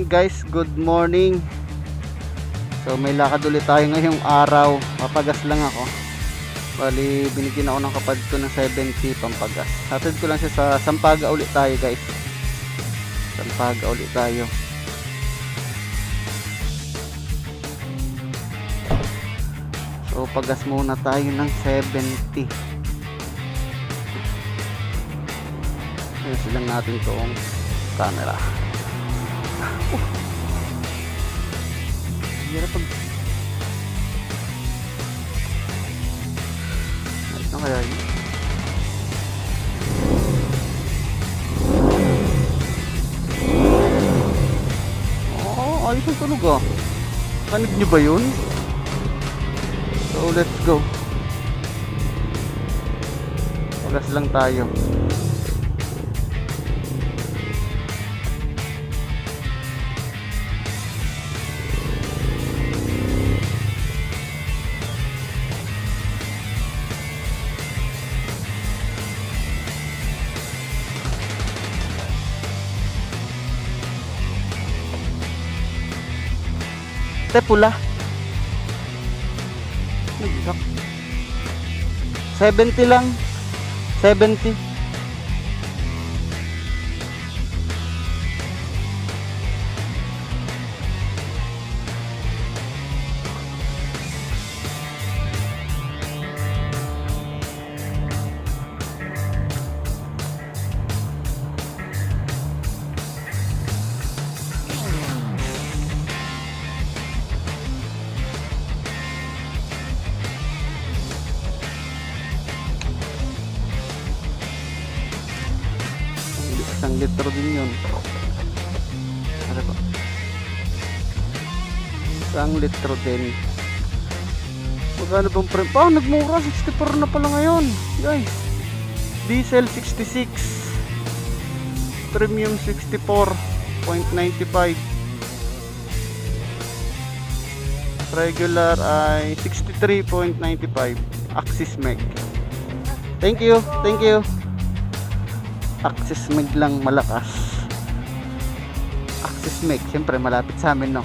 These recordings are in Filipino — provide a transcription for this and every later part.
guys, good morning. So may lakad ulit tayo ngayong araw. Papagas lang ako. Bali binigyan ako ng kapatid ko ng 70 pampagas. Hatid ko lang siya sa Sampaga ulit tayo guys. Sampaga ulit tayo. So pagas muna tayo ng 70. Ayusin lang natin itong camera. Hirap pag ayos na kaya yun. Ayos ang tunog ah. Kanig nyo ba yun? So let's go. Pagas lang tayo. Pula 70 lang 70. Isang litro din yun. Ano ba? Isang litro din. Magkano bang premium? Ah, nagmura. 64 na pala ngayon guys. Diesel 66, premium 64.95, regular ay 63.95. Axis Meg. Thank you. Axis Meg lang malakas. Axis Meg, siyempre malapit sa amin, no?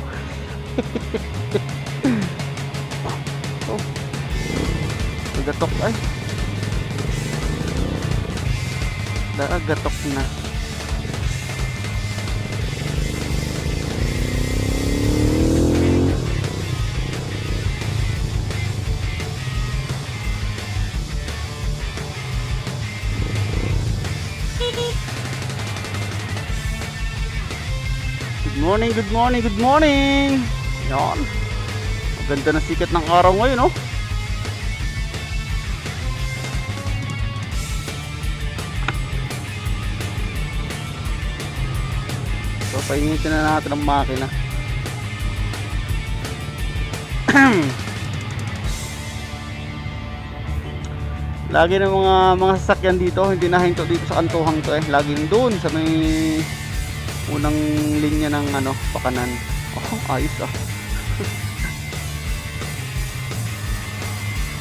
Oh. Gatok ay. Gatok na. Good morning. Yan. Maganda na sikat ng araw ngayon, no? So, painitin na natin ang makina. Lagi ng mga sasakyan dito, hindi nahinto dito sa kantuhang to eh. Laging doon sa may unang linya ng pakanan. Oh, ayos ah.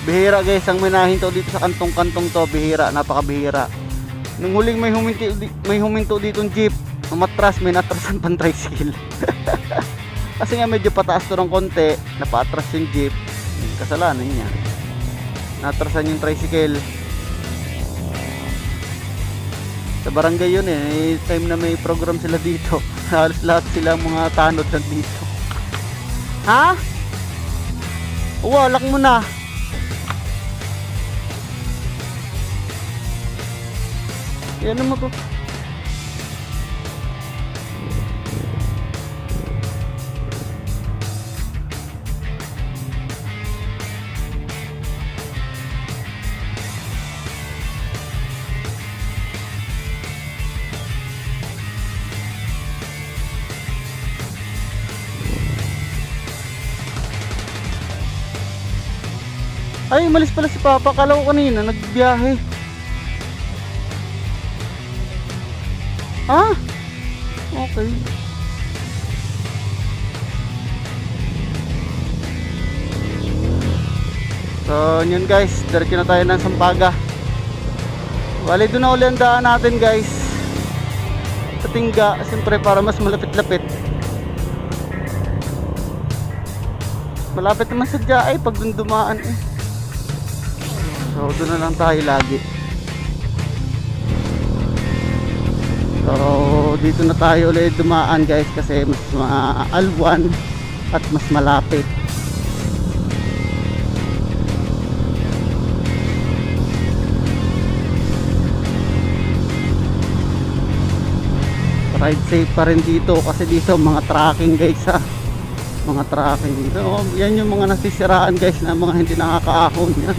Bihira guys ang minahinto dito sa kantong-kantong to. Bihira, napakabihira. Nung huling may huminto dito ng jeep, umatras, may natrasan pang tricycle. Kasi nga medyo pataas to ng konti, napaatras yung jeep. Kasalanan niya. Natrasan yung tricycle. Sa barangay yun eh, time na may program sila dito. Halos lahat sila mga tanod nandito. Ha? Walak mo na. Yan naman po. Ay, umalis pala si Papa. Kala ko kanina, nagbiyahe. Ah? Okay. So, yun guys. Diretso na tayo ng Sampaga. Bali, doon na uli ang daan natin guys. Sa Tingga. Siyempre, para mas malapit-lapit. Malapit naman sa Diay pag dun dumaan eh. So doon na lang tayo lagi. So dito na tayo ulit dumaan guys kasi mas maalwan at mas malapit. Ride safe pa rin dito kasi dito mga tracking guys ha. Mga tracking. So, yan yung mga nasisiraan guys na mga hindi nakakaahon yan.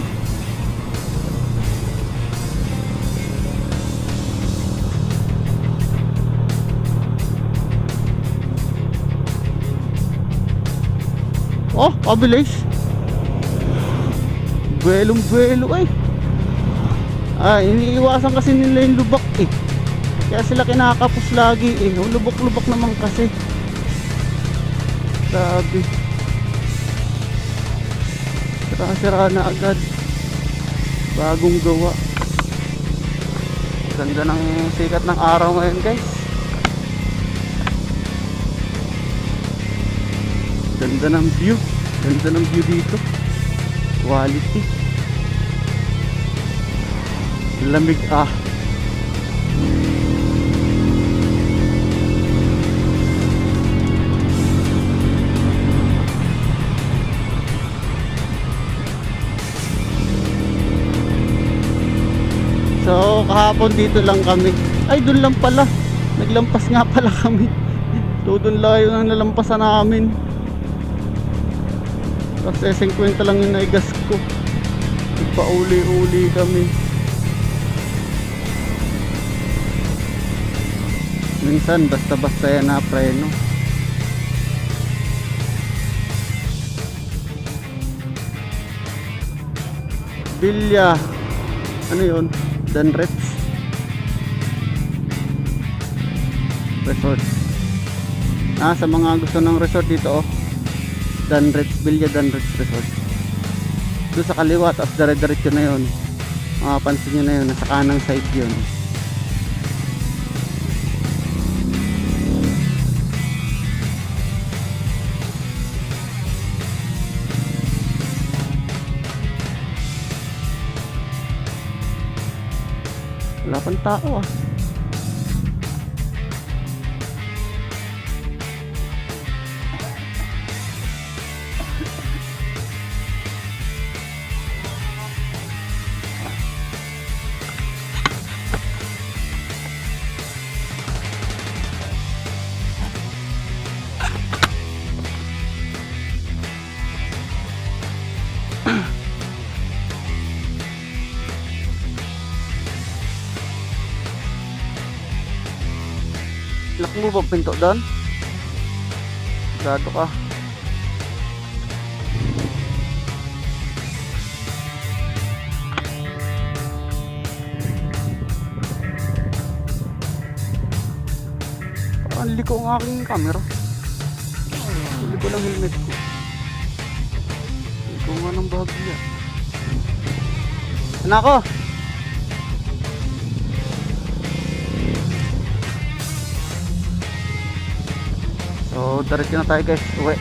Oh, pabilis. Buwelong-buwelo eh. Iniiwasan kasi nila yung lubak eh. Kaya sila kinakapos lagi eh. Lubak-lubak naman kasi. Sabi. Sira-sira na agad. Bagong gawa. Ganda ng sikat ng araw ngayon guys. Ganda ng view. Ganda ng view dito. Quality. Lamig ah. So kahapon dito lang kami. Ay doon lang pala. Naglampas nga pala kami. So doon lang yung nalampasan namin. Kasi 50 lang yung naigas ko. Nagpauli-uli kami. Minsan basta-basta yan na preno. Bilya. Ano yun? Danrets Resort. Sa mga gusto ng resort dito oh. Danrets, Bilya Danrets Resort. Doon sa kaliwa, tapos dire-diretso na yun. Makapansin nyo na yun, nasa kanang side yun. Wala pang tao ah. Lock mo ba pinto doon? Gado ka. Parang liko ang aking camera. Liko lang helmet ko. Liko nga ng bahagya. Anak ko! So, diretso na tayo guys. Uwi.